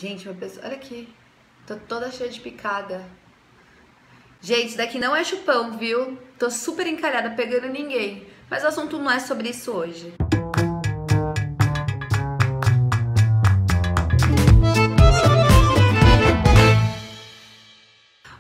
Gente, meu pessoal, olha aqui. Tô toda cheia de picada. Gente, isso daqui não é chupão, viu? Tô super encalhada, pegando ninguém. Mas o assunto não é sobre isso hoje.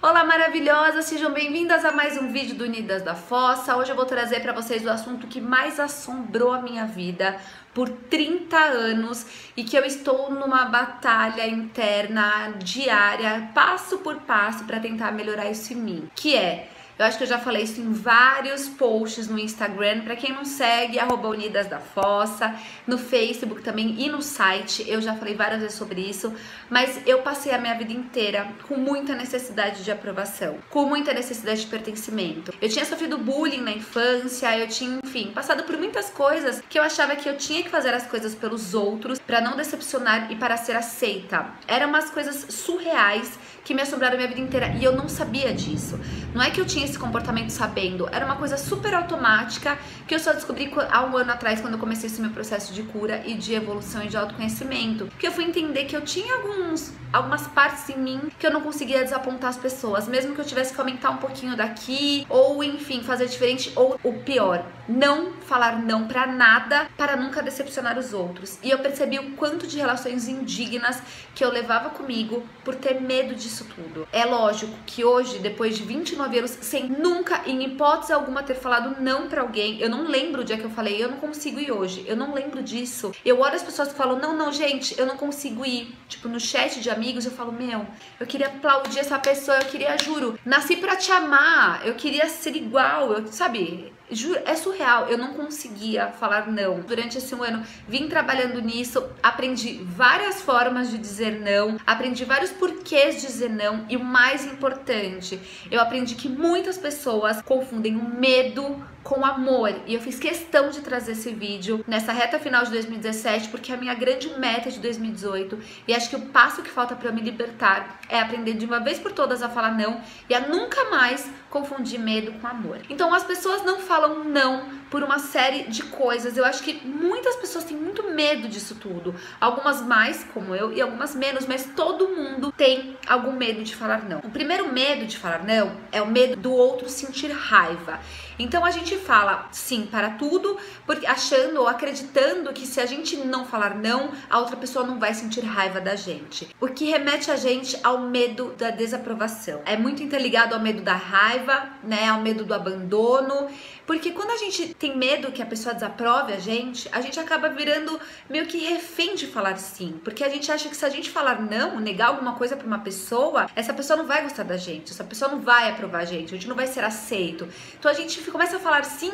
Olá, maravilhosas! Sejam bem-vindas a mais um vídeo do Unidas da Fossa. Hoje eu vou trazer para vocês o assunto que mais assombrou a minha vida por 30 anos e que eu estou numa batalha interna diária, passo por passo, para tentar melhorar isso em mim, que é... Eu acho que eu já falei isso em vários posts no Instagram. Para quem não segue, @Unidas da Fossa, no Facebook também e no site. Eu já falei várias vezes sobre isso, mas eu passei a minha vida inteira com muita necessidade de aprovação, com muita necessidade de pertencimento. Eu tinha sofrido bullying na infância, eu tinha, enfim, passado por muitas coisas que eu achava que eu tinha que fazer as coisas pelos outros para não decepcionar e para ser aceita. Eram umas coisas surreais que me assombraram a minha vida inteira e eu não sabia disso. Não é que eu tinha esse comportamento sabendo, era uma coisa super automática que eu só descobri há um ano atrás, quando eu comecei esse meu processo de cura e de evolução e de autoconhecimento, que eu fui entender que eu tinha algumas partes em mim que eu não conseguia desapontar as pessoas, mesmo que eu tivesse que aumentar um pouquinho daqui, ou enfim, fazer diferente, ou o pior, não falar não pra nada, para nunca decepcionar os outros. E eu percebi o quanto de relações indignas que eu levava comigo por ter medo disso tudo. É lógico que hoje, depois de 29 anos, sem nunca, em hipótese alguma, ter falado não pra alguém, eu não lembro o dia que eu falei, eu não consigo ir hoje, eu não lembro disso. Eu olho as pessoas que falam, não, gente, eu não consigo ir. Tipo, no chat de amigos, eu falo, meu, eu queria aplaudir essa pessoa, eu queria, juro, nasci pra te amar, eu queria ser igual, sabe? Juro, é surreal, eu não conseguia falar não. Durante esse um ano, vim trabalhando nisso, aprendi várias formas de dizer não, aprendi vários porquês de dizer não e o mais importante, eu aprendi que muitas pessoas confundem o medo com amor. E eu fiz questão de trazer esse vídeo nessa reta final de 2017, porque é a minha grande meta de 2018 e acho que o passo que falta para eu me libertar é aprender de uma vez por todas a falar não e a nunca mais confundir medo com amor. Então as pessoas não falam não por uma série de coisas. Eu acho que muitas pessoas têm muito medo disso tudo. Algumas mais, como eu, e algumas menos, mas todo mundo tem algum medo de falar não. O primeiro medo de falar não é o medo do outro sentir raiva. Então a gente fala sim para tudo, porque achando ou acreditando que se a gente não falar não, a outra pessoa não vai sentir raiva da gente. O que remete a gente ao medo da desaprovação. É muito interligado ao medo da raiva, né, ao medo do abandono, porque quando a gente tem medo que a pessoa desaprove a gente acaba virando meio que refém de falar sim, porque a gente acha que se a gente falar não, negar alguma coisa para uma pessoa, essa pessoa não vai gostar da gente, essa pessoa não vai aprovar a gente não vai ser aceito. Então a gente começa a falar sim,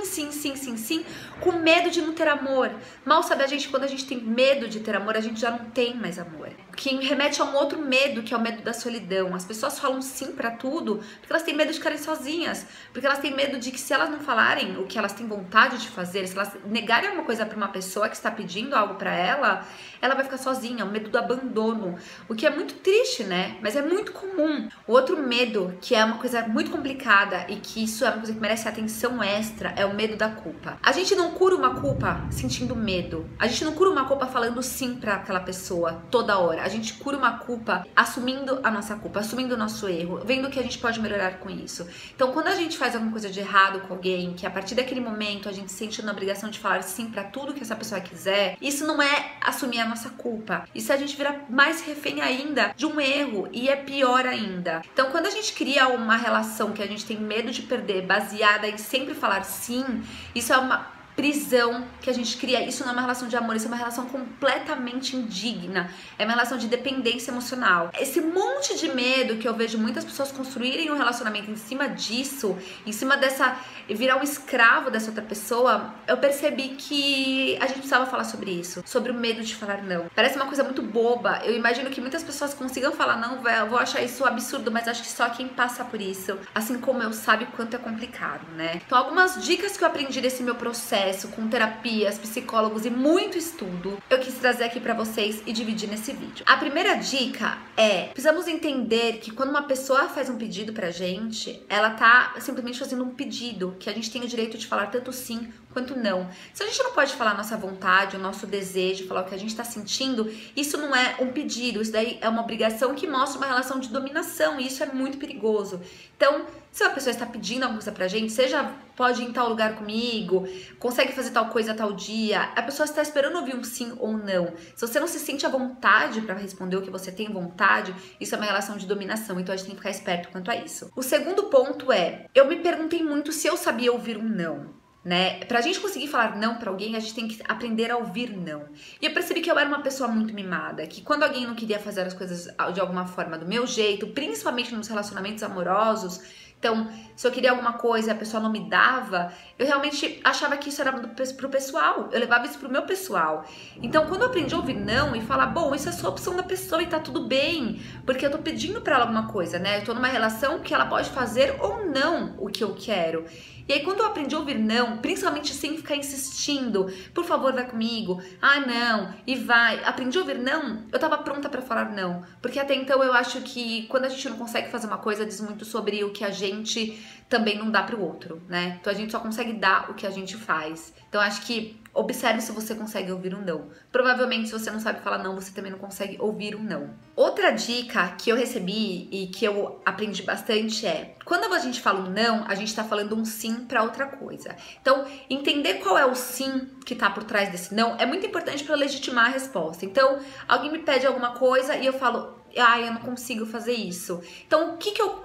com medo de não ter amor. Mal sabe a gente, quando a gente tem medo de ter amor, a gente já não tem mais amor. Que remete a um outro medo, que é o medo da solidão. As pessoas falam sim pra tudo porque elas têm medo de ficarem sozinhas, porque elas têm medo de que se elas não falarem o que elas têm vontade de fazer, se elas negarem alguma coisa pra uma pessoa que está pedindo algo pra ela, ela vai ficar sozinha. O medo do abandono, o que é muito triste, né? Mas é muito comum. O outro medo, que é uma coisa muito complicada e que isso é uma coisa que merece atenção extra, é o medo da culpa. A gente não cura uma culpa sentindo medo. A gente não cura uma culpa falando sim pra aquela pessoa toda hora. A gente cura uma culpa assumindo a nossa culpa, assumindo o nosso erro, vendo que a gente pode melhorar com isso. Então, quando a gente faz alguma coisa de errado com alguém, que a partir daquele momento a gente sente na obrigação de falar sim pra tudo que essa pessoa quiser, isso não é assumir a nossa culpa. Isso a gente vira mais refém ainda de um erro e é pior ainda. Então, quando a gente cria uma relação que a gente tem medo de perder, baseada em sempre falar sim, isso é uma prisão que a gente cria. Isso não é uma relação de amor, isso é uma relação completamente indigna, é uma relação de dependência emocional. Esse monte de medo que eu vejo muitas pessoas construírem um relacionamento em cima disso, em cima dessa, virar um escravo dessa outra pessoa, eu percebi que a gente precisava falar sobre isso, sobre o medo de falar não. Parece uma coisa muito boba, eu imagino que muitas pessoas consigam falar não, eu vou achar isso absurdo, mas acho que só quem passa por isso, assim como eu, sabe o quanto é complicado, né? Então, algumas dicas que eu aprendi nesse meu processo, com terapias, psicólogos e muito estudo, eu quis trazer aqui pra vocês e dividir nesse vídeo. A primeira dica é, precisamos entender que quando uma pessoa faz um pedido pra gente, ela tá simplesmente fazendo um pedido, que a gente tem o direito de falar tanto sim quanto não. Se a gente não pode falar a nossa vontade, o nosso desejo, falar o que a gente está sentindo, isso não é um pedido, isso daí é uma obrigação que mostra uma relação de dominação, e isso é muito perigoso. Então, se uma pessoa está pedindo alguma coisa pra gente, seja pode ir em tal lugar comigo, consegue fazer tal coisa tal dia, a pessoa está esperando ouvir um sim ou um não. Se você não se sente à vontade para responder o que você tem vontade, isso é uma relação de dominação, então a gente tem que ficar esperto quanto a isso. O segundo ponto é, eu me perguntei muito se eu sabia ouvir um não. Né? Pra gente conseguir falar não pra alguém, a gente tem que aprender a ouvir não. E eu percebi que eu era uma pessoa muito mimada, que quando alguém não queria fazer as coisas de alguma forma do meu jeito, principalmente nos relacionamentos amorosos, então, se eu queria alguma coisa e a pessoa não me dava, eu realmente achava que isso era pro pessoal, eu levava isso pro meu pessoal. Então, quando eu aprendi a ouvir não e falar, bom, isso é só a opção da pessoa e tá tudo bem, porque eu tô pedindo pra ela alguma coisa, né? Eu tô numa relação que ela pode fazer ou não o que eu quero. E aí, quando eu aprendi a ouvir não, principalmente sem ficar insistindo, por favor, vai comigo, ah, não, e vai, aprendi a ouvir não, eu tava pronta pra falar não. Porque até então eu acho que quando a gente não consegue fazer uma coisa, diz muito sobre o que a gente também não dá pro outro, né? Então a gente só consegue dar o que a gente faz. Então acho que observe se você consegue ouvir um não. Provavelmente, se você não sabe falar não, você também não consegue ouvir um não. Outra dica que eu recebi e que eu aprendi bastante é, quando a gente fala um não, a gente tá falando um sim pra outra coisa. Então, entender qual é o sim que tá por trás desse não é muito importante pra legitimar a resposta. Então, alguém me pede alguma coisa e eu falo, eu não consigo fazer isso. Então,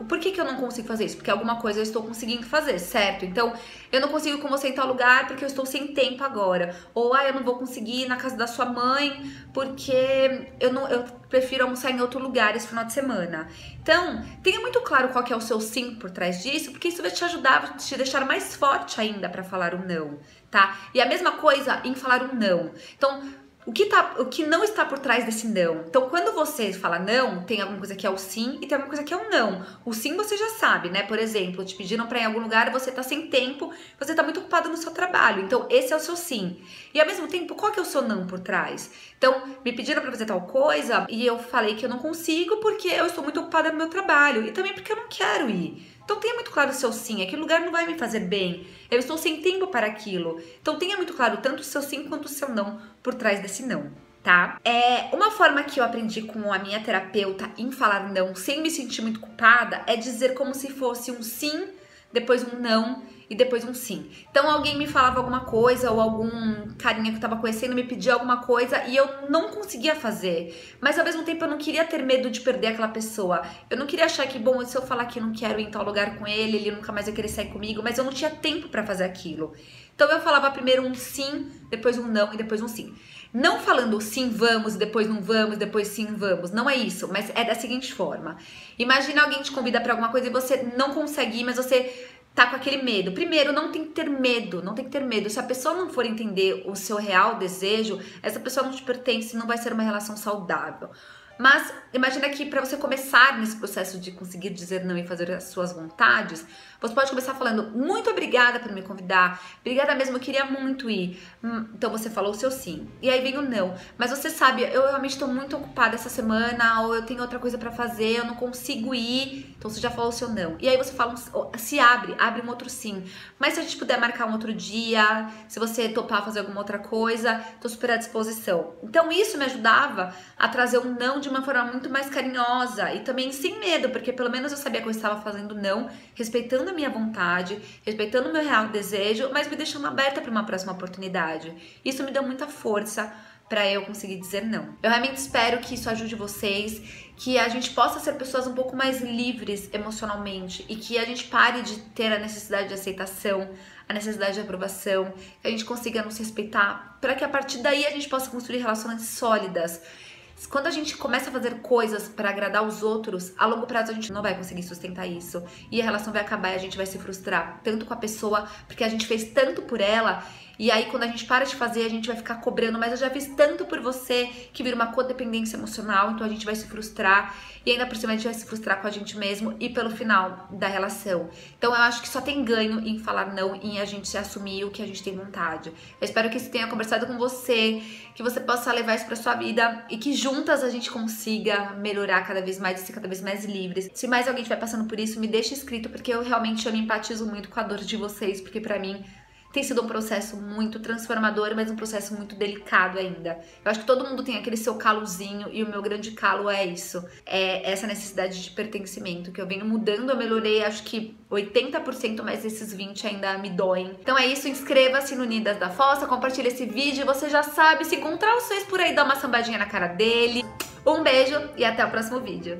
por que eu não consigo fazer isso? Porque alguma coisa eu estou conseguindo fazer, certo? Então, eu não consigo com você em tal lugar porque eu estou sem tempo agora. Ou, eu não vou conseguir ir na casa da sua mãe porque eu prefiro almoçar em outro lugar esse final de semana. Então, tenha muito claro qual que é o seu sim por trás disso, porque isso vai te ajudar, vai te deixar mais forte ainda para falar um não, tá? E a mesma coisa em falar um não. Então, o que não está por trás desse não? Então, quando você fala não, tem alguma coisa que é o sim e tem alguma coisa que é o não. O sim você já sabe, né? Por exemplo, te pediram para ir em algum lugar e você tá sem tempo, você tá muito ocupado no seu trabalho. Então, esse é o seu sim. E ao mesmo tempo, qual que é o seu não por trás? Então, me pediram para fazer tal coisa e eu falei que eu não consigo porque eu estou muito ocupada no meu trabalho e também porque eu não quero ir. Então tenha muito claro o seu sim, aquele lugar não vai me fazer bem, eu estou sem tempo para aquilo. Então tenha muito claro tanto o seu sim quanto o seu não por trás desse não, tá? Uma forma que eu aprendi com a minha terapeuta em falar não sem me sentir muito culpada é dizer como se fosse um sim, depois um não e depois um sim. Então alguém me falava alguma coisa ou algum carinha que eu tava conhecendo me pedia alguma coisa e eu não conseguia fazer. Mas ao mesmo tempo eu não queria ter medo de perder aquela pessoa. Eu não queria achar que, bom, se eu falar que não quero ir em tal lugar com ele, ele nunca mais vai querer sair comigo, mas eu não tinha tempo pra fazer aquilo. Então eu falava primeiro um sim, depois um não e depois um sim. Não falando sim, vamos, depois não vamos, depois sim, vamos. Não é isso, mas é da seguinte forma. Imagina alguém te convida pra alguma coisa e você não consegue ir, mas você tá com aquele medo. Primeiro, não tem que ter medo, não tem que ter medo. Se a pessoa não for entender o seu real desejo, essa pessoa não te pertence, não vai ser uma relação saudável. Mas imagina que para você começar nesse processo de conseguir dizer não e fazer as suas vontades, você pode começar falando, muito obrigada por me convidar, obrigada mesmo, eu queria muito ir. Então você falou o seu sim. E aí vem o não. Mas você sabe, eu realmente estou muito ocupada essa semana, ou eu tenho outra coisa para fazer, eu não consigo ir. Então você já falou o seu não. E aí você fala, se abre um outro sim. Mas se a gente puder marcar um outro dia, se você topar fazer alguma outra coisa, tô super à disposição. Então isso me ajudava a trazer um não de uma forma muito mais carinhosa e também sem medo, porque pelo menos eu sabia que eu estava fazendo não, respeitando a minha vontade, respeitando o meu real desejo, mas me deixando aberta para uma próxima oportunidade. Isso me deu muita força para eu conseguir dizer não. Eu realmente espero que isso ajude vocês, que a gente possa ser pessoas um pouco mais livres emocionalmente e que a gente pare de ter a necessidade de aceitação, a necessidade de aprovação, que a gente consiga nos respeitar, para que a partir daí a gente possa construir relações sólidas. Quando a gente começa a fazer coisas para agradar os outros, a longo prazo a gente não vai conseguir sustentar isso. E a relação vai acabar e a gente vai se frustrar tanto com a pessoa, porque a gente fez tanto por ela. E aí quando a gente para de fazer, a gente vai ficar cobrando, mas eu já fiz tanto por você, que vira uma codependência emocional, então a gente vai se frustrar. E ainda por cima a gente vai se frustrar com a gente mesmo e pelo final da relação. Então eu acho que só tem ganho em falar não, em a gente assumir o que a gente tem vontade. Eu espero que isso tenha conversado com você, que você possa levar isso pra sua vida e que juntas a gente consiga melhorar cada vez mais e ser cada vez mais livres. Se mais alguém estiver passando por isso, me deixa escrito, porque eu realmente me empatizo muito com a dor de vocês, porque pra mim Tem sido um processo muito transformador, mas um processo muito delicado ainda. Eu acho que todo mundo tem aquele seu calozinho e o meu grande calo é isso. É essa necessidade de pertencimento que eu venho mudando, eu melhorei acho que 80%, mas esses 20 ainda me doem. Então é isso, inscreva-se no Unidas da Fossa, compartilha esse vídeo, você já sabe, se encontrar os seus por aí, dá uma sambadinha na cara dele. Um beijo e até o próximo vídeo.